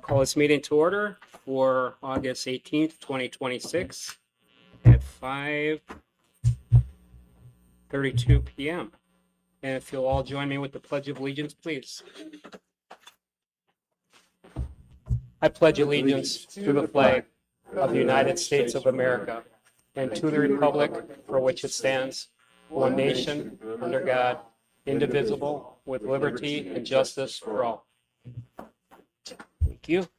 Call this meeting to order for August 18th, 2026 at 5:32 p.m. And if you'll all join me with the Pledge of Allegiance, please. I pledge allegiance to the flag of the United States of America and to the republic for which it stands, one nation, under God, indivisible, with liberty and justice for all. Thank you.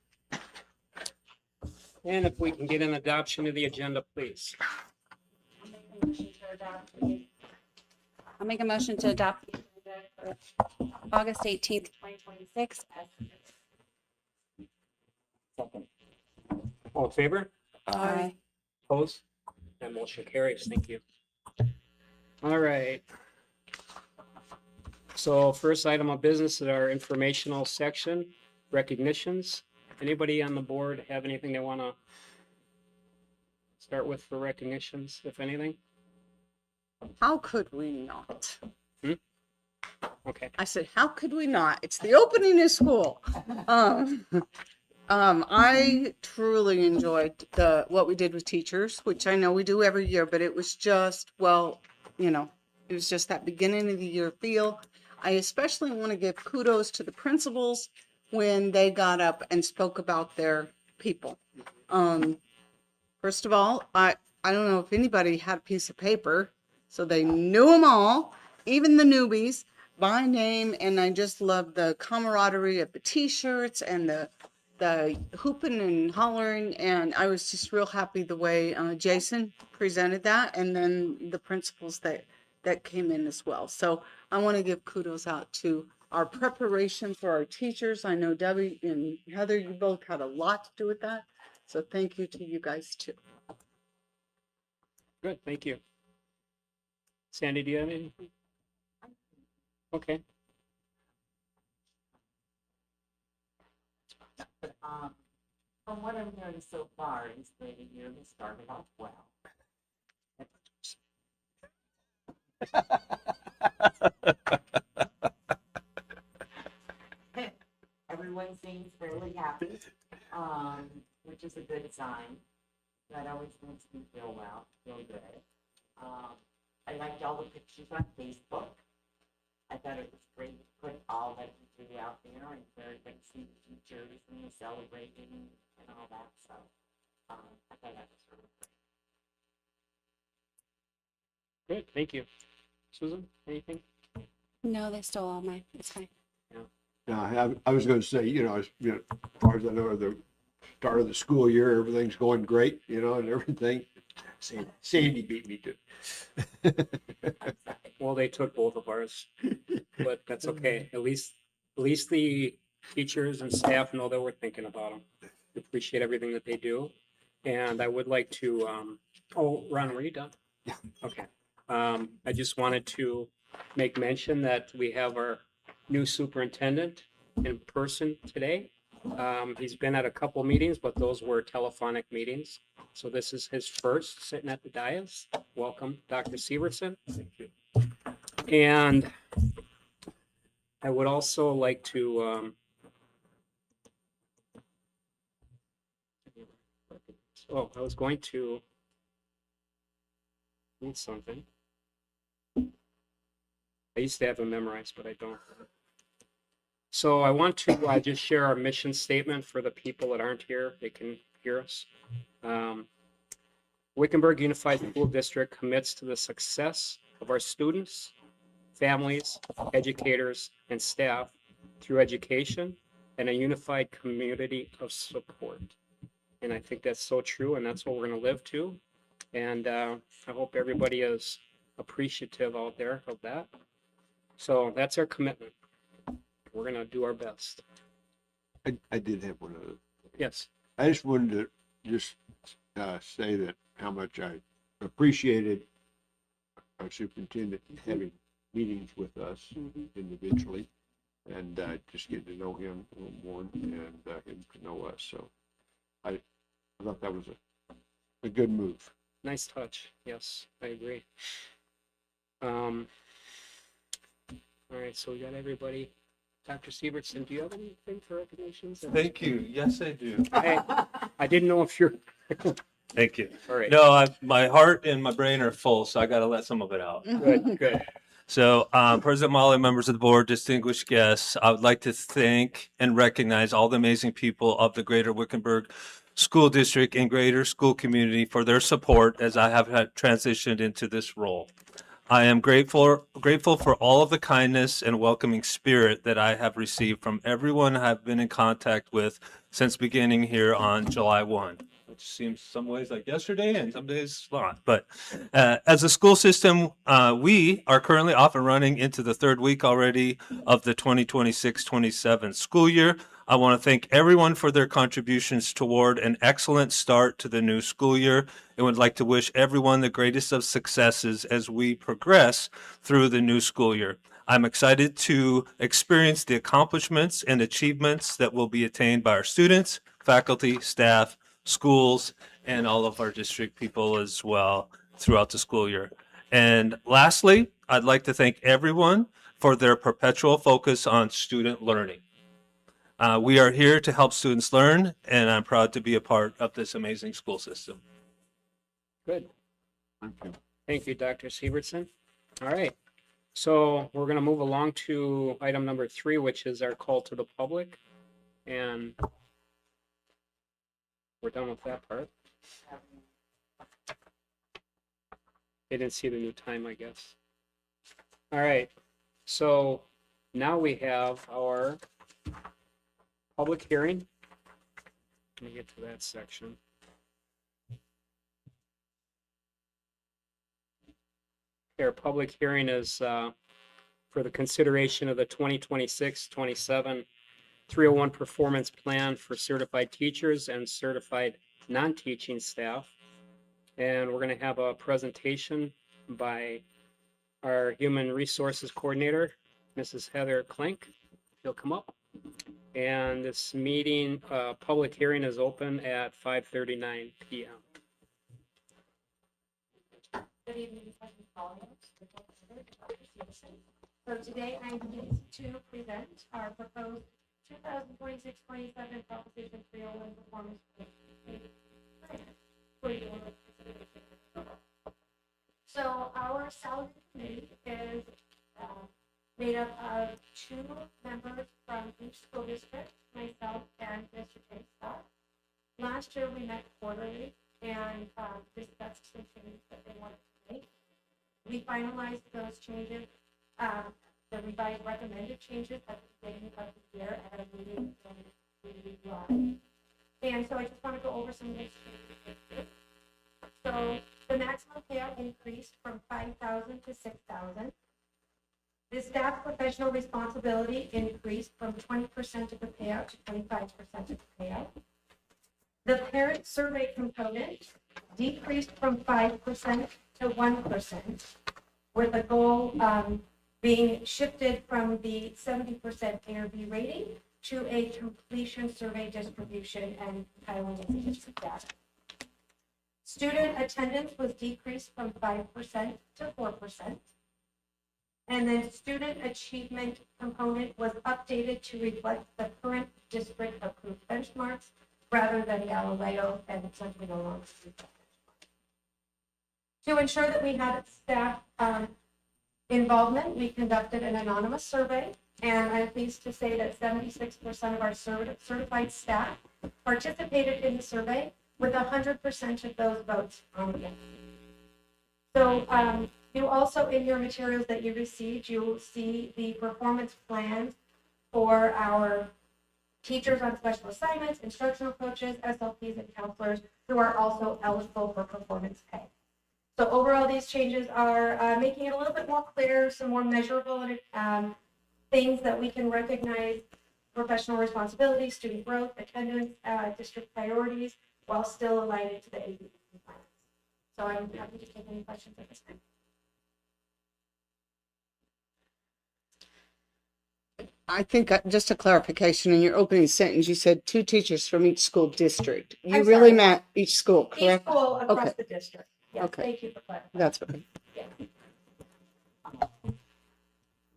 And if we can get an adoption of the agenda, please. I'll make a motion to adopt the agenda for August 18th, 2026. All in favor? Aye. Opposed? That motion carries. Thank you. All right. So first item of business is our informational section, recognitions. Anybody on the board have anything they want to start with for recognitions, if anything? How could we not? Okay. I said, how could we not? It's the opening of school. I truly enjoyed what we did with teachers, which I know we do every year, but it was just, well, it was just that beginning of the year feel. I especially want to give kudos to the principals when they got up and spoke about their people. First of all, I don't know if anybody had a piece of paper, so they knew them all, even the newbies, by name, and I just love the camaraderie of the t-shirts and the hooping and hollering, and I was just real happy the way Jason presented that, and then the principals that came in as well. So I want to give kudos out to our preparation for our teachers. I know Debbie and Heather, you both had a lot to do with that, so thank you to you guys too. Good. Thank you. Sandy, do you have anything? Okay. From what I'm hearing so far is that the year has started off well. Everyone seems fairly happy, which is a good sign. That always makes me feel good. I liked all the pictures on Facebook. I thought it was great to put all that you do out there and for everybody to see the teachers and the celebrating and all that. So I thought that was really great. Good. Thank you. Susan, anything? No, they stole all mine. It's fine. No, I was going to say, as far as I know, the start of the school year, everything's going great, and everything. Sandy beat me to. Well, they took both of ours, but that's okay. At least the teachers and staff know that we're thinking about them. Appreciate everything that they do. And I would like to, Ron, were you done? Yeah. Okay. I just wanted to make mention that we have our new superintendent in person today. He's been at a couple meetings, but those were telephonic meetings. So this is his first sitting at the dais. Welcome, Dr. Severson. Thank you. And I would also like to I was going to read something. I used to have them memorized, but I don't. So I want to just share our mission statement for the people that aren't here. They can hear us. Wickenburg Unified School District commits to the success of our students, families, educators, and staff through education and a unified community of support. And I think that's so true, and that's what we're going to live to. And I hope everybody is appreciative out there of that. So that's our commitment. We're going to do our best. I did have one other. Yes. I just wanted to say that how much I appreciated our superintendent having meetings with us individually and just getting to know him a little more and him to know us. So I thought that was a good move. Nice touch. Yes, I agree. All right, so we got everybody. Dr. Severson, do you have anything for recognitions? Thank you. Yes, I do. I didn't know if you're, Thank you. all right, No, my heart and my brain are full, so I got to let some of it out. good, good. So, President Molly, members of the board, distinguished guests, I would like to thank and recognize all the amazing people of the Greater Wickenburg School District and greater school community for their support as I have had transitioned into this role. I am grateful for all of the kindness and welcoming spirit that I have received from everyone I've been in contact with since beginning here on July 1, which seems some ways like yesterday and some days not. But as a school system, we are currently off and running into the third week already of the 2026-27 school year. I want to thank everyone for their contributions toward an excellent start to the new school year and would like to wish everyone the greatest of successes as we progress through the new school year. I'm excited to experience the accomplishments and achievements that will be attained by our students, faculty, staff, schools, and all of our district people as well throughout the school year. And lastly, I'd like to thank everyone for their perpetual focus on student learning. We are here to help students learn, and I'm proud to be a part of this amazing school system. Good. Thank you. Thank you, Dr. Severson. All right. So we're going to move along to item number 3, which is our call to the public. And we're done with that part. They didn't see the new time, I guess. All right. So now we have our public hearing. Let me get to that section. Our public hearing is for the consideration of the 2026-27 301 performance plan for certified teachers and certified non-teaching staff. And we're going to have a presentation by our human resources coordinator, Mrs. Heather Klink. She'll come up. And this meeting, public hearing is open at 5:39 p.m. Good evening, President Colliers. So today I'm pleased to present our proposed 2026-27 Proposition 301 performance plan for your consideration. So our salary committee is made up of 2 members from each school district, myself and Mr. K. Last year we met quarterly and discussed some changes that they wanted to make. We finalized those changes, the revised recommended changes at the beginning of the year at a meeting in July. And so I just want to go over some of those changes. So the maximum payout increased from 5,000 to 6,000. The staff professional responsibility increased from 20% of the payout to 25% of the payout. The parent survey component decreased from 5% to 1%, with the goal being shifted from the 70% ARB rating to a completion survey distribution and compiling of data. Student attendance was decreased from 5% to 4%. And then student achievement component was updated to reflect the current district approved benchmarks rather than Galileo, and since we no longer use that benchmark. To ensure that we had staff involvement, we conducted an anonymous survey, and I'm pleased to say that 76% of our certified staff participated in the survey, with 100% of those votes on yes. So you also, in your materials that you received, you will see the performance plans for our teachers on special assignments, instructional coaches, SLPs, and counselors who are also eligible for performance pay. So overall, these changes are making it a little bit more clear, some more measurable things that we can recognize: professional responsibility, student growth, attendance, district priorities, while still aligning to the ABE compliance. So I'm happy to take any questions at this time. I think just a clarification, in your opening sentence, you said 2 teachers from each school district. You I'm really sorry. meant each school, Each correct? school across Okay. the district. Yes, Okay. thank you for clarifying. That's what.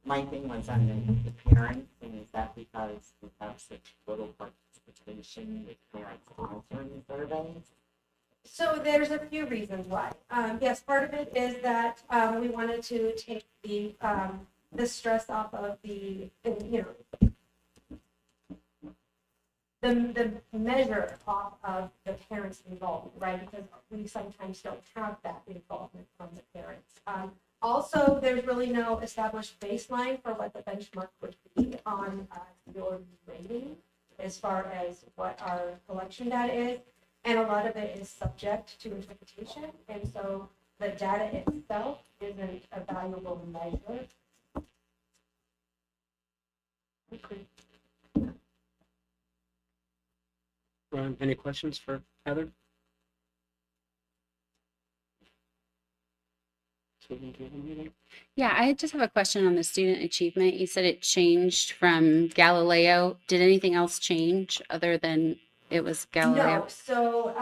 My thing was on the parents and that because we have such little participation with parents answering surveys? So there's a few reasons why. Yes, part of it is that we wanted to take the stress off of the measure off of the parents' involvement, right? Because we sometimes don't have that involvement from the parents. Also, there's really no established baseline for what the benchmark would be on your rating as far as what our collection data is. And a lot of it is subject to interpretation. And so the data itself isn't a valuable measure. Any questions for Heather? Yeah, I just have a question on the student achievement. You said it changed from Galileo. Did anything else change other than it was Galileo? No, so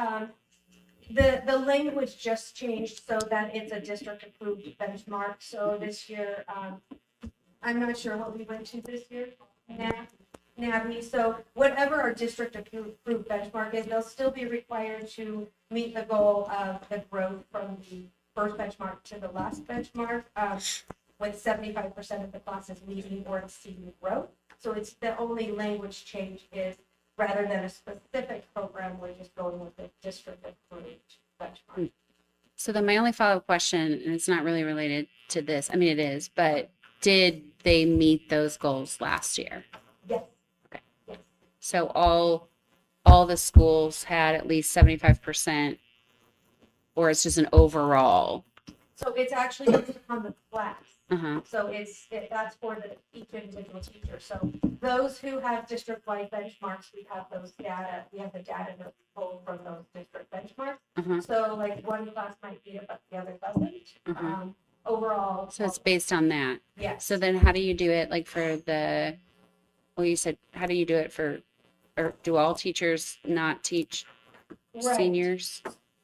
the language just changed so that it's a district approved benchmark. So this year, I'm not sure what we went to this year. NABI. So whatever our district approved benchmark is, they'll still be required to meet the goal of the growth from the first benchmark to the last benchmark, with 75% of the classes meeting or exceeding growth. So it's the only language change is rather than a specific program, we're just going with the district approved benchmark. So then my only follow-up question, and it's not really related to this, I mean, it is, but did they meet those goals last year? Yes. So all the schools had at least 75%, or it's just an overall? So it's actually based upon the class. Uh-huh. So that's for each individual teacher. So those who have district-wide benchmarks, we have those data, we have the data that we pull from those district benchmarks. Uh-huh. So like one class might beat it, but the other doesn't. Uh-huh. Overall. So it's based on that. Yes. So then how do you do it like for you said, how do you do it or do all teachers not teach Right. seniors?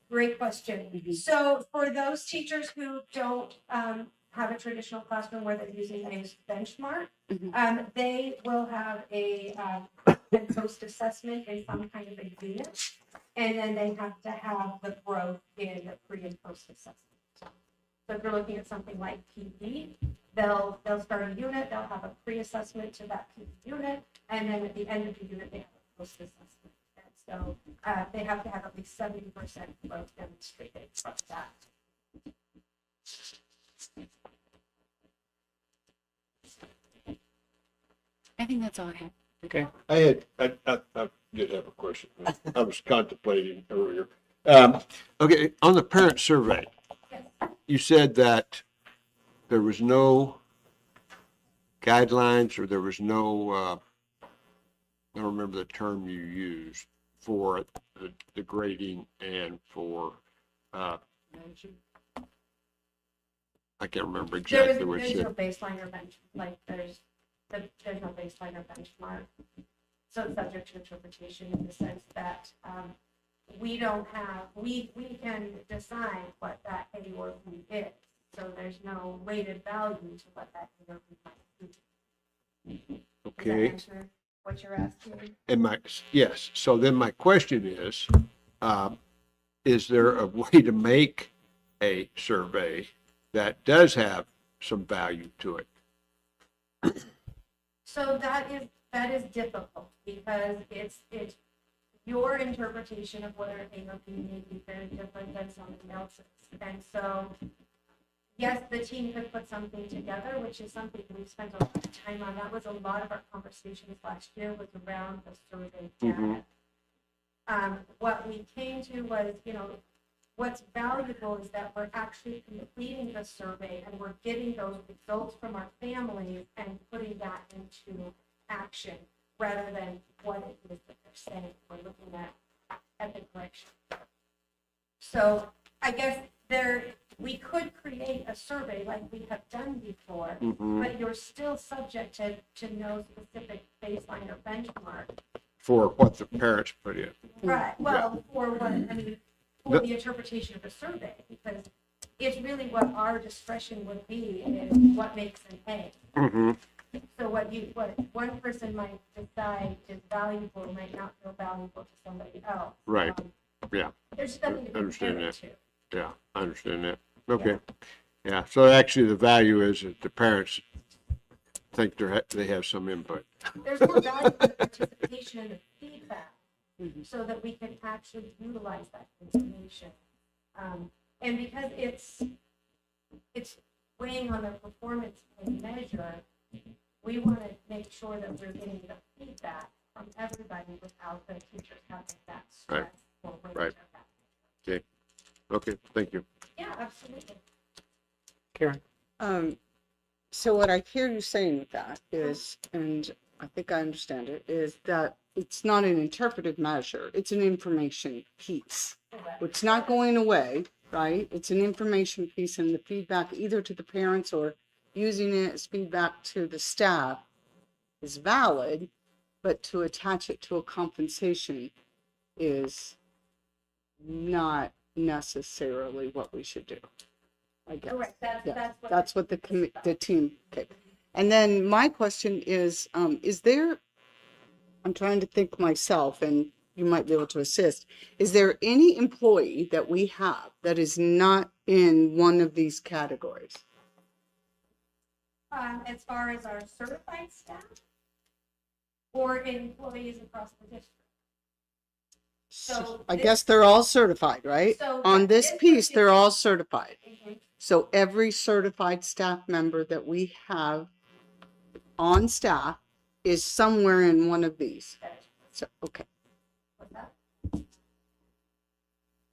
Great question. Mhm. So for those teachers who don't have a traditional classroom where they're using a benchmark, Mhm. they will have a post-assessment in some kind of a unit, and then they have to have the growth in the pre and post-assessment. So if you're looking at something like PE, they'll start a unit, they'll have a pre-assessment to that PE unit, and then at the end of the unit, they have a post-assessment. And so they have to have at least 70% growth demonstrated from that. I think that's all I have. Okay. I did have a question. I was contemplating earlier. Okay, on the parent survey, you said that there was no guidelines or there was no, I don't remember the term you used for the grading and for, I can't remember exactly what you There's no said. baseline or bench, like there's no baseline or benchmark. So it's subject to interpretation in the sense that we can decide what that A or B is. So there's no weighted value to what that A or B might be. Does that Okay. answer what you're asking? And yes, so then my question is there a way to make a survey that does have some value to it? So that is difficult because it's your interpretation of whether A or B may be very different than somebody else's. And so, yes, the team could put something together, which is something we've spent a lot of time on. That was a lot of our conversations last year was around the survey data. What we came to was, what's valuable is that we're actually completing the survey and we're getting those results from our families and putting that into action rather than what it is that they're saying. We're looking at the correction. So I guess we could create a survey like we have done before, but you're still subject to no specific baseline or benchmark. For what the parents put in. Right, well, for what, for the interpretation of a survey, because it's really what our discretion would be is what makes an A. So what one person might decide is valuable might not feel valuable to somebody else. Right. Yeah. There's just nothing to compare Understand it that. to. Yeah, I understand that. Okay. Yeah, so actually the value is that the parents think they have some input. There's more value for the participation and the feedback, so that we can actually utilize that information. And because it's weighing on the performance and measure, we want to make sure that we're getting the feedback from everybody without the teachers having that stress or weight Right. of that. Okay, thank you. Yeah, absolutely. Karen? So what I hear you saying with that is, and I think I understand it, is that it's not an interpretive measure, it's an information piece. It's not going away, right? It's an information piece, and the feedback either to the parents or using it as feedback to the staff is valid, but to attach it to a compensation is not necessarily what we should do, I guess. Correct, Yeah, that's what. that's what the team, okay. And then my question is there, I'm trying to think myself, and you might be able to assist. Is there any employee that we have that is not in one of these categories? As far as our certified staff or employees across the district. So I this- guess they're all certified, right? So, On yeah, this this piece, would be- they're all certified. Mhm. So every certified staff member that we have on staff is somewhere in one of these. That is- So, okay. what's that?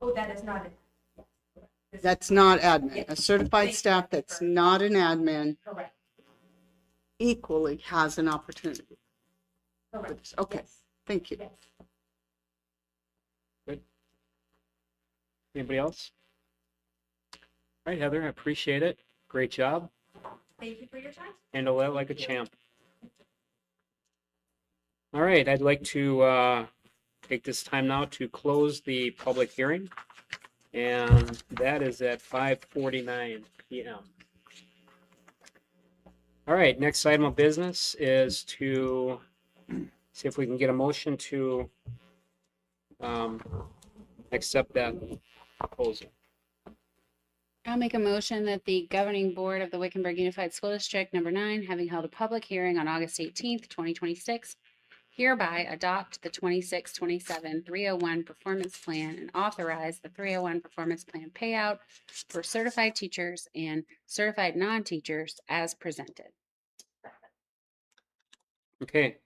Oh, that is not it. Yes, correct. This is That's not admin. Yes. A certified Thank staff you. that's not an admin correct. equally has an opportunity. Correct. Okay. Yes. Thank you. Yes. Anybody else? All right, Heather, I appreciate it. Great job. Thank you for your time. Handle that like a champ. All right, I'd like to take this time now to close the public hearing. And that is at 5:49 PM. All right, next item of business is to see if we can get a motion to accept that proposal. I'll make a motion that the governing board of the Wickenburg Unified School District number 9, having held a public hearing on August 18th, 2026, hereby adopt the 26-27 301 performance plan and authorize the 301 performance plan payout for certified teachers and certified non-teachers as presented. Okay,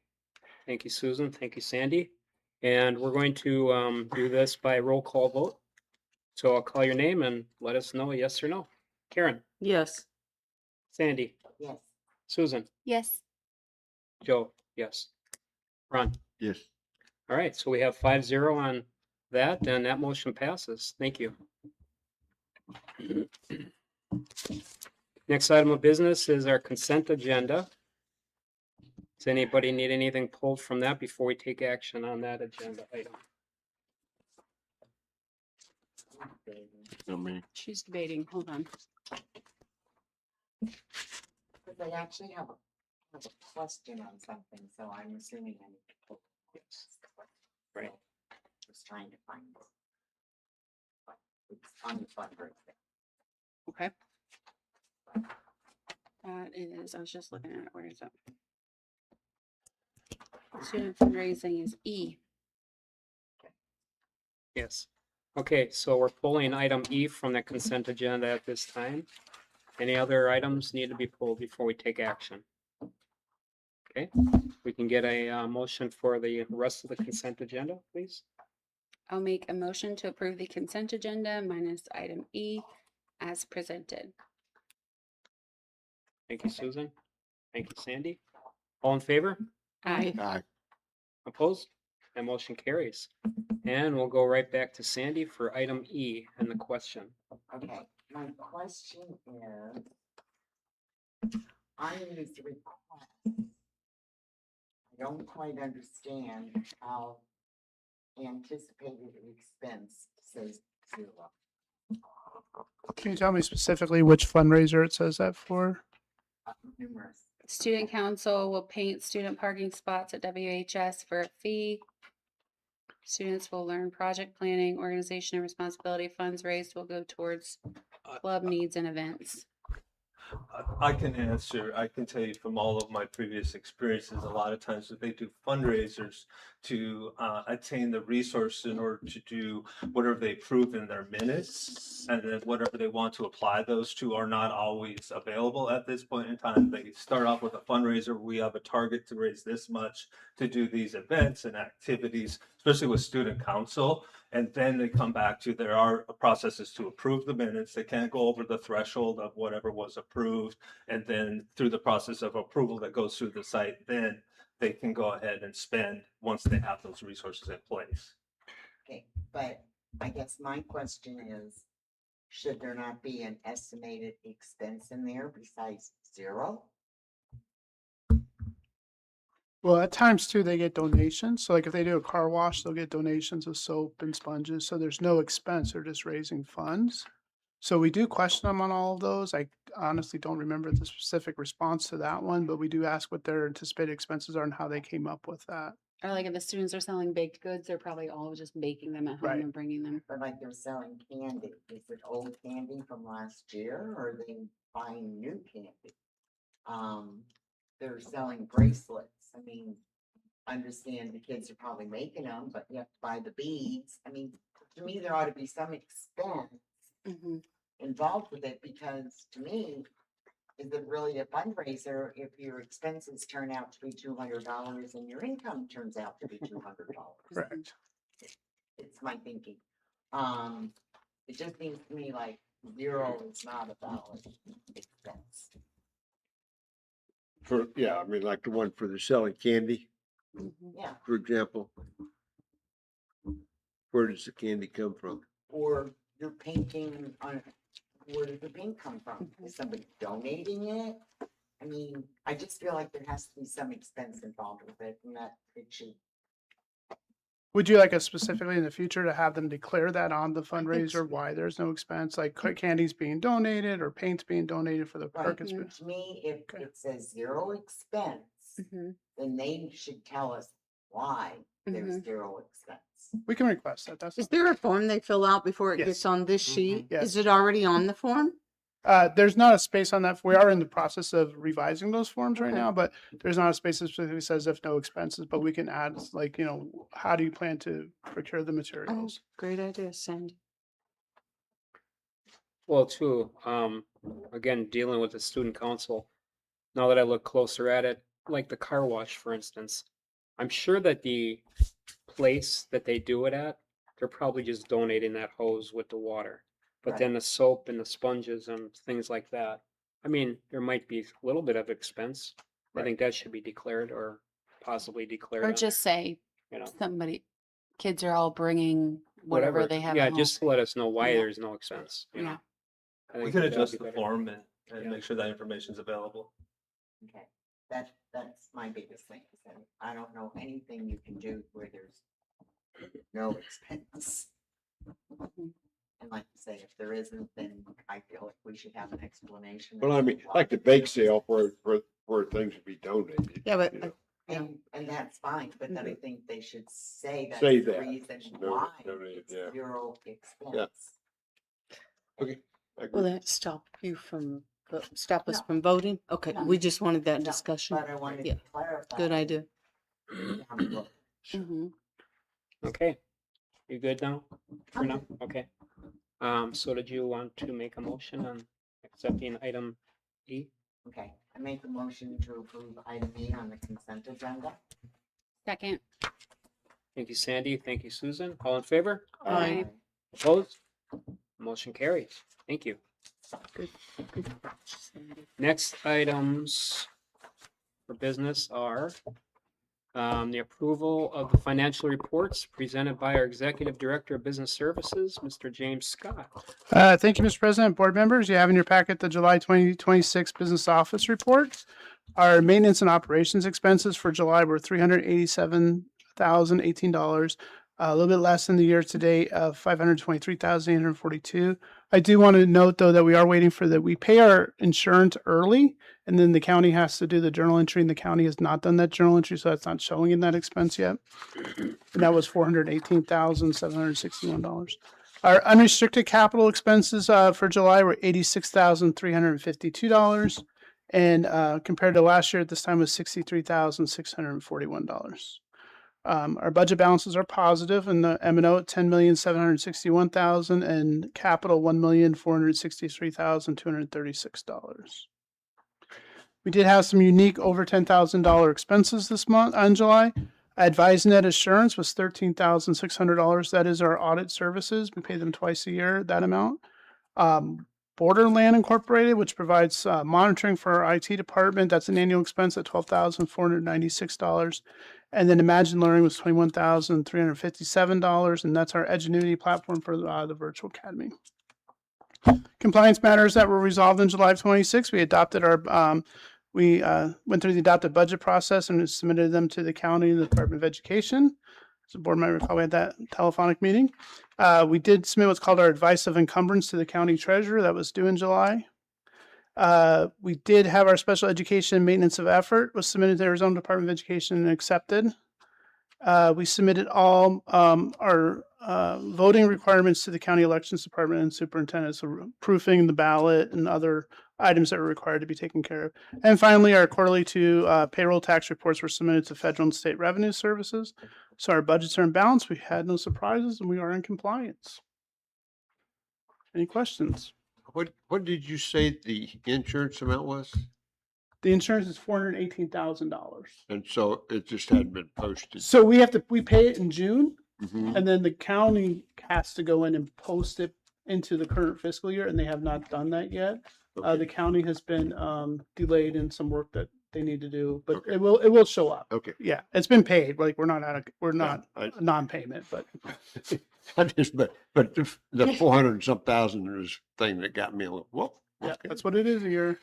thank you, Susan. Thank you, Sandy. And we're going to do this by roll call vote. So I'll call your name and let us know yes or no. Karen, Yes. Sandy, Yes. Susan, Yes. Joe, yes. Ron. Yes. All right, so we have 5-0 on that, and that motion passes. Thank you. Next item of business is our consent agenda. Does anybody need anything pulled from that before we take action on that agenda item? I mean, She's debating. Hold on. Because I actually have a question on something, so I'm assuming I need to pull. Yes. Right. Just trying to find it. But it's on the fundraiser. Okay. That is, I was just looking at it. Where is it? Student fundraising is E. Yes. Okay, so we're pulling item E from the consent agenda at this time. Any other items need to be pulled before we take action? Okay, we can get a motion for the rest of the consent agenda, please. I'll make a motion to approve the consent agenda minus item E as presented. Thank you, Susan. Thank you, Sandy. All in favor? Aye. aye. Opposed? That motion carries. And we'll go right back to Sandy for item E and the question. Okay, my question is, on these requests, I don't quite understand how anticipated expense says 0. Can you tell me specifically which fundraiser it says that for? Numerous. Student council will paint student parking spots at WHS for a fee. Students will learn project planning, organization and responsibility. Funds raised will go towards club needs and events. I can answer. I can tell you from all of my previous experiences, a lot of times that they do fundraisers to attain the resource in order to do whatever they prove in their minutes, and then whatever they want to apply those to are not always available at this point in time. They start off with a fundraiser. We have a target to raise this much to do these events and activities, especially with student council. And then they come back to, there are processes to approve the minutes. They can't go over the threshold of whatever was approved. And then through the process of approval that goes through the site, then they can go ahead and spend once they have those resources in place. Okay, but I guess my question is, should there not be an estimated expense in there besides zero? Well, at times too, they get donations. So like if they do a car wash, they'll get donations of soap and sponges. So there's no expense. They're just raising funds. So we do question them on all of those. I honestly don't remember the specific response to that one, but we do ask what their anticipated expenses are and how they came up with that. Or like if the students are selling baked goods, they're probably all just baking them at home Right. and bringing them. But like they're selling candy, is it old candy from last year, or are they buying new candy? They're selling bracelets, I mean, I understand the kids are probably making them, but you have to buy the beads, I mean, to me, there ought to be some expense Mhm. involved with it, because to me, is it really a fundraiser if your expenses turn out to be $200 and your income turns out to be $200? Correct. It's my thinking. It just seems to me like zero is not a valid expense. Yeah, I mean, like the one for the selling candy, Yeah, for example. Where does the candy come from? or you're painting on, where did the paint come from? Is somebody donating it? I mean, I just feel like there has to be some expense involved with it, and that it should. Would you like us specifically in the future to have them declare that on the think fundraiser, so. why there's no expense, like candy's being donated or paint's being donated for the Right. purpose? To me, if Okay. it says zero expense, Mhm. then they should tell us why there's zero expense. We can request that. That's, Is there a form they fill out before it Yes. gets on this sheet? Yes. Is it already on the form? there's not a space on that. We are in the process of revising those forms right Okay. now, but there's not a space that specifically says if no expenses, but we can add like, how do you plan to procure the Oh, materials? great idea, Sandy. Well, too, again, dealing with the student council, now that I look closer at it, like the car wash, for instance, I'm sure that the place that they do it at, they're probably just donating that hose with the water. But Right. then the soap and the sponges and things like that, I mean, there might be a little bit of expense. I Right. think that should be declared or possibly declared. Or on just there, say you know, somebody, kids are all bringing whatever they have Yeah, at home. just to let us know why Yeah. there's no expense, you know. Yeah. I We think can that'd adjust be the better. form and Yeah. make sure that information's available. Okay, that's my biggest thing, is that I don't know anything you can do where there's no expense. And like you say, if there isn't, then I feel like we should have an explanation. Well, as I to mean, why. like the bake sale where things would be donated. Yeah, but you know. And that's fine, but then I think they should say that's Say the that. reason No, why donated, it's yeah. zero expense. Okay. I will agree. that stop stop us No. from voting? Okay, No. we just wanted that No, discussion. But I wanted Yeah. to clarify. Good idea. down the road. Mhm. Okay, you good now? For now, okay. So did you want to make a motion on accepting item E? Okay, I make a motion to approve item E on the consent agenda. Second. Thank you, Sandy. Thank you, Susan. All in favor? Aye. Opposed? Motion carries. Thank you. Next items for business are the approval of the financial reports presented by our Executive Director of Business Services, Mr. James Scott. Thank you, Mr. President, board members. You have in your packet the July 2026 Business Office Report. Our maintenance and operations expenses for July were $387,018, a little bit less than the year to date of $523,842. I do want to note though that we are waiting for we pay our insurance early and then the county has to do the journal entry and the county has not done that journal entry. So that's not showing in that expense yet. And that was $418,761. Our unrestricted capital expenses for July were $86,352. And compared to last year at this time was $63,641. Our budget balances are positive and the M&O at $10,761,000 and capital $1,463,236. We did have some unique over $10,000 expenses this month on July. Advise Net Assurance was $13,600. That is our audit services. We pay them twice a year, that amount. Borderland Incorporated, which provides monitoring for our IT department. That's an annual expense at $12,496. And then Imagine Learning was $21,357. And that's our Edgenuity platform for the virtual academy. Compliance matters that were resolved on July 26th. We adopted we went through the adopted budget process and submitted them to the county and the Department of Education. As a board member, recall we had that telephonic meeting. We did submit what's called our advice of encumbrance to the county treasurer. That was due in July. We did have our special education maintenance of effort was submitted to the Arizona Department of Education and accepted. We submitted all our voting requirements to the county elections department and superintendent, so proofing the ballot and other items that were required to be taken care of. And finally, our quarterly payroll tax reports were submitted to federal and state revenue services. So our budgets are in balance. We had no surprises and we are in compliance. Any questions? What did you say the insurance amount was? The insurance is $418,000. And so it just hadn't been posted. So we pay it in June. Mhm. And then the county has to go in and post it into the current fiscal year, and they have not done that yet. Okay. The county has been delayed in some work that they need to do, but it will show up. Okay. Yeah, it's been paid. Like we're not I- non-payment, but but the 400 and some thousand is thing that got me a little, well, yeah, okay. that's what it is a year.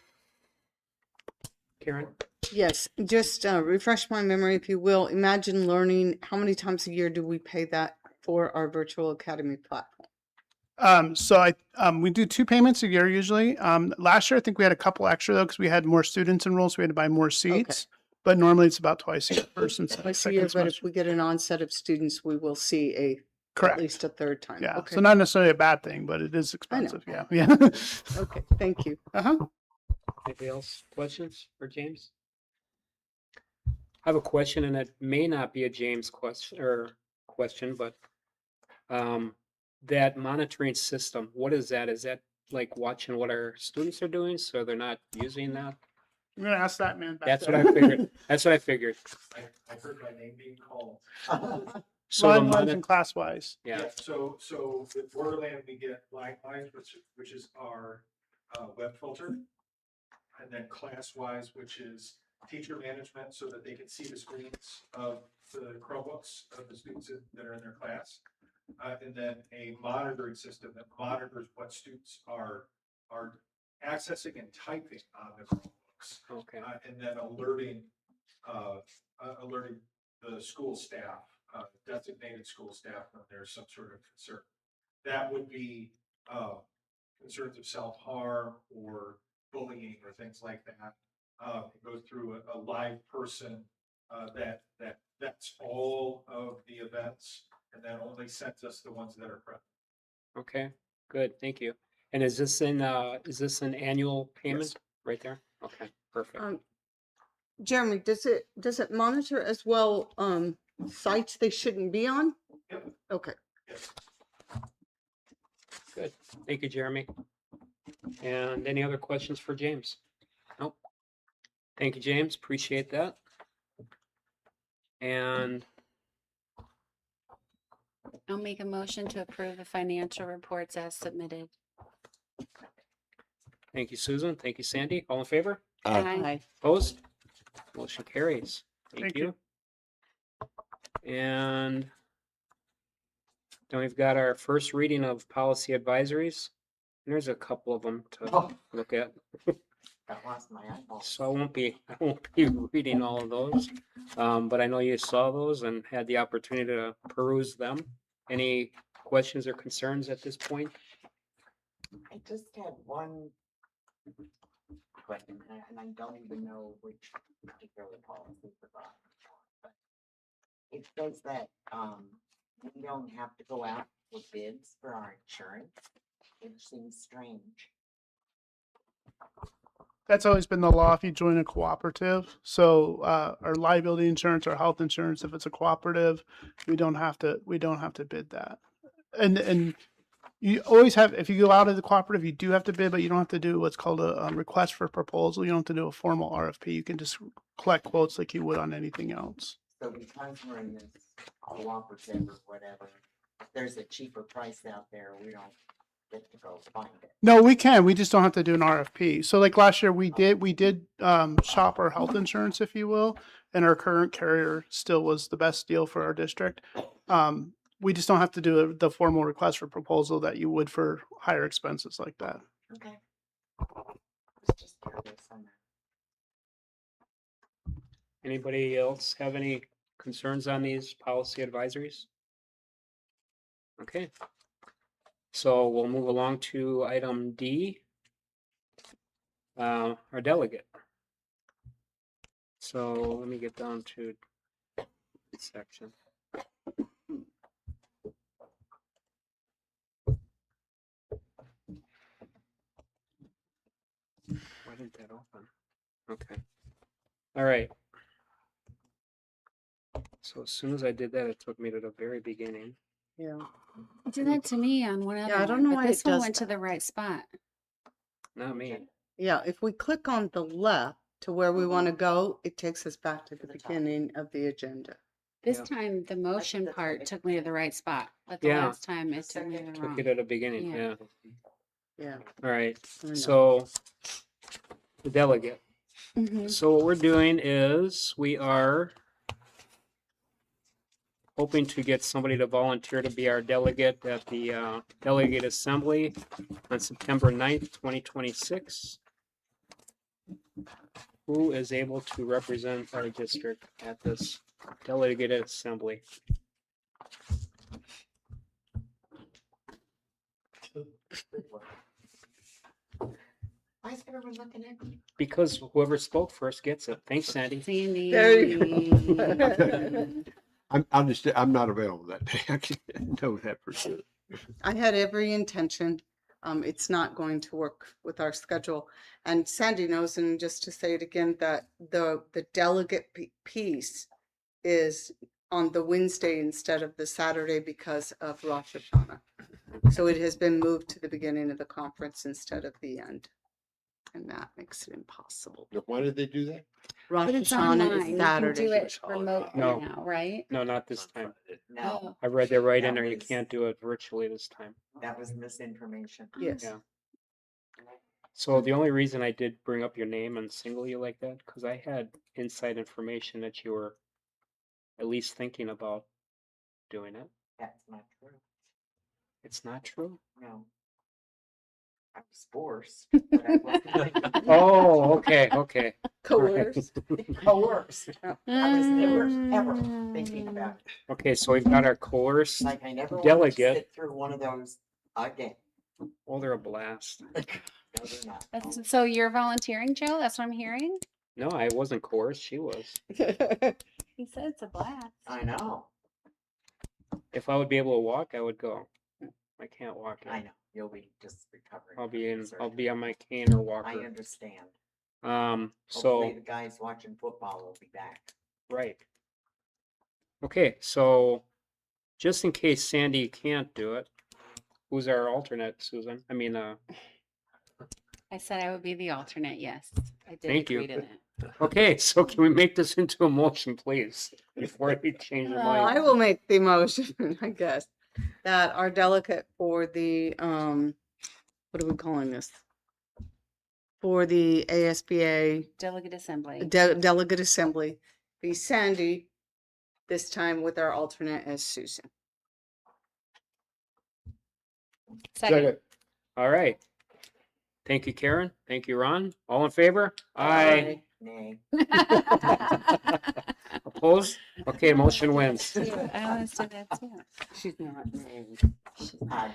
Karen? Yes, just refresh my memory, if you will. Imagine Learning, how many times a year do we pay that for our virtual academy platform? So we do 2 payments a year usually. Last year I think we had a couple extra though because we had more students enrolled, so we had to buy more seats. But normally it's about twice a year. First and Twice a second year, but semester. if we get an onset of students, we will see at Correct. least a third time. Yeah. Okay. So not necessarily a bad thing, but it is I know. expensive. Yeah. Yeah. Okay, thank you. Uh-huh. Anybody else questions for James? I have a question, and it may not be a James question, but that monitoring system, what is that? Is that like watching what our students are doing, so they're not using that? I'm gonna ask that man. Back That's there. what I figured. That's what I figured. I heard my name being called. So the Line-wise and class-wise. yeah, So with Borderland, we get line-wise, which is our web filter. And then class-wise, which is teacher management, so that they can see the screens of the Chromebooks of the students that are in their class. And then a monitoring system that monitors what students are accessing and typing on the Chromebooks. okay. And then alerting the school staff, designated school staff, when there's some sort of concern. That would be concerns of self-harm or bullying or things like that. It goes through a live person that's all of the events, and that only sends us the ones that are present. Okay, good, thank you. And is this an annual payment right there? Okay, perfect. Jeremy, does it monitor as well sites they shouldn't be on? Yep. Okay. Good. Thank you, Jeremy. And any other questions for James? Nope. Thank you, James. Appreciate that. And I'll make a motion to approve the financial reports as submitted. thank you, Susan. Thank you, Sandy. All in favor? Aye. Opposed? Motion carries. Thank Thank you. And then we've got our first reading of policy advisories. And there's a couple of them to look at. That lost my eyeball. So I won't be reading all of those. But I know you saw those and had the opportunity to peruse them. Any questions or concerns at this point? I just had one question, and I don't even know which particular policy it's about. But it says that, we don't have to go out for bids for our insurance, which seems strange. That's always been the law if you join a cooperative. So our liability insurance, our health insurance, if it's a cooperative, we don't have to bid that. And you always have, if you go out of the cooperative, you do have to bid, but you don't have to do what's called a request for proposal. You don't have to do a formal RFP. You can just collect quotes like you would on anything else. So because we're in this cooperative or whatever, if there's a cheaper price out there, we don't get to go find it. No, we can. We just don't have to do an RFP. So like last year we did shop our health insurance, if you will, and our current carrier still was the best deal for our district. We just don't have to do the formal request for proposal that you would for higher expenses like that. Okay. Was just curious on that. Anybody else have any concerns on these policy advisories? Okay. So we'll move along to item D. Our delegate. So let me get down to this section. Why didn't that open? Okay. All right. So as soon as I did that, it took me to the very beginning. Yeah. It did that to me on one other I don't one, know but why this it one does went to that. the right spot. Not me. Yeah, if we click on the left to where we want to go, it takes us back to the To the top. beginning of the agenda. This Yeah. time, the motion that's part right. took me to the right spot, but the Yeah. last time it took me to the Took wrong. it at the beginning. Yeah. Yeah. Yeah. All right. I know. So the delegate. Mhm. So what we're doing is we are hoping to get somebody to volunteer to be our delegate at the delegate assembly on September 9th, 2026. Who is able to represent our district at this delegate assembly? Why is everyone looking at me? Because whoever spoke first gets it. Thanks, Sandy. Sandy. There you go. I'm not available that day. I can know that for sure. I had every intention. It's not going to work with our schedule. And Sandy knows, and just to say it again, that the delegate piece is on the Wednesday instead of the Saturday because of Rosh Hashanah. So it has been moved to the beginning of the conference instead of the end. And that makes it impossible. Why did they do that? Rosh But it's Hashanah online. is You can Saturday. do it remotely No. now, right? No, not this time. No, I read that right in That there. You was- can't do it virtually this time. that was misinformation. Yes. Yeah. So the only reason I did bring up your name and single you like that, because I had inside information that you were at least thinking about doing it. That's not true. It's not true? No. I was forced, but I wasn't Oh, okay, okay. Coerced. coerced. I was never, ever thinking about it. Okay, so we've got our coerced, Like I never wanted to Delegate. sit through one of those again. oh, they're a blast. No, they're not. That's, so you're volunteering, Joe? That's what I'm hearing? No, I wasn't coerced, she was. He said it's a blast. I know, If I would be able to walk, I would go. I can't walk. I yet. know. You'll be just recovering. I'll from be in, surgery. I'll be on my cane or I walker. understand. Hopefully Hopefully the guys watching football will be back. right. Okay, so just in case Sandy can't do it, who's our alternate, Susan? I mean, I said I would be the alternate, yes. I did Thank you. agree to that. okay, so can we make this into a motion, please? Before we change your I mind. will make the motion, I guess, that our delegate for the, what are we calling this? For the ASBA Delegate assembly. delegate assembly be Sandy, this time with our alternate as Susan. Second. All right. Thank you, Karen. Thank you, Ron. All in favor? Aye. Nay. Opposed? Okay, motion wins. I always do that too. She's not named. I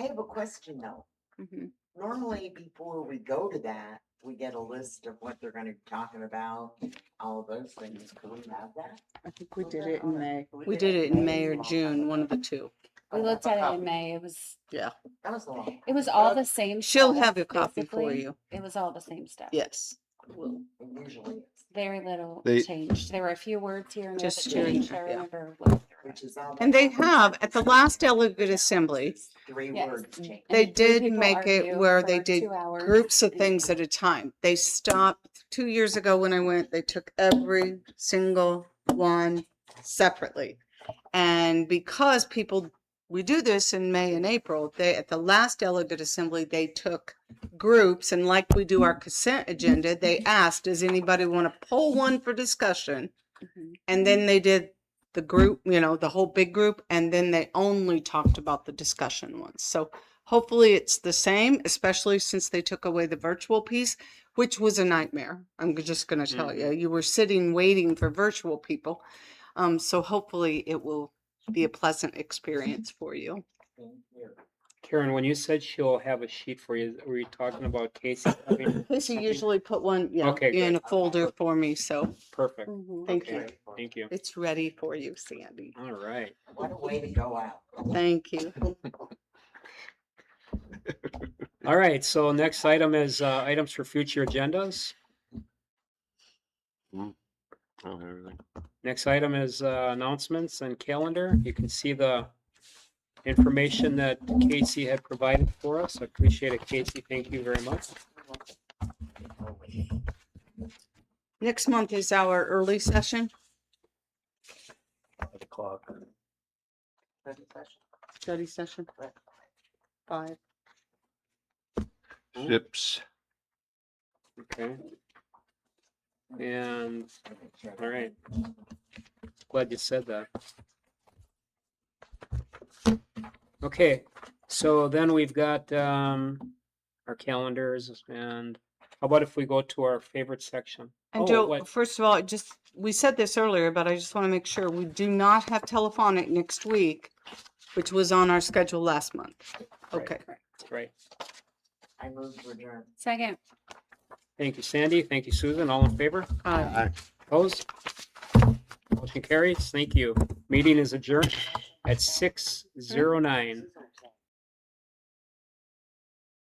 have a question. question though. Mhm. Normally, before we go to that, we get a list of what they're gonna be talking about, all those things. Could we have that? I think we did it in May. We did it in May or June, one of the two. We looked at it in May. It was That was a long. all the same. She'll stuff, have a copy for basically. you. It was all the same stuff. Yes. Usually, it's- Very little They- changed. There were a few words here and there that Just here and changed. I there, yeah. remember looking through it. which is all. And they have, at the last delegate assembly, 3 Yes. words change. they And three did people make it argue where for they did 2 hours. groups of things at a time. They stopped 2 years ago when I went, they took every single one separately. And because we do this in May and April, at the last delegate assembly, they took groups, and like we do our consent agenda, they asked, does anybody want to pull one for discussion? Mhm. And then they did the group, the whole big group, and then they only talked about the discussion ones. So hopefully it's the same, especially since they took away the virtual piece, which was a nightmare. I'm just going to tell you, you were sitting waiting for virtual people. So hopefully it will be a pleasant experience for you. Karen, when you said she'll have a sheet for you, were you talking about Casey having? Casey something? usually put one, Okay, in a good. folder for me, so Perfect. Mhm. thank Okay, you. Thank you. It's ready for you, Sandy. All right. What a way to go out. Thank you. All right, so next item is items for future agendas. Oh, everything. Next item is announcements and calendar. You can see the information that Casey had provided for us. I appreciate it, Casey. Thank you very much. Next month is our early session, 5 o'clock. study session. 5. SIPs. Okay. And, all right. Glad you said that. Okay, so then we've got our calendars, and how about if we go to our favorite section? And Oh, Joe, what- first of all, we said this earlier, but I just want to make sure we do not have telephonic next week, which was on our schedule last month. Okay. Right. I moved to adjourn. Second. Thank you, Sandy. Thank you, Susan. All in favor? Opposed? Motion carries. Thank you. Meeting is adjourned at 6:09.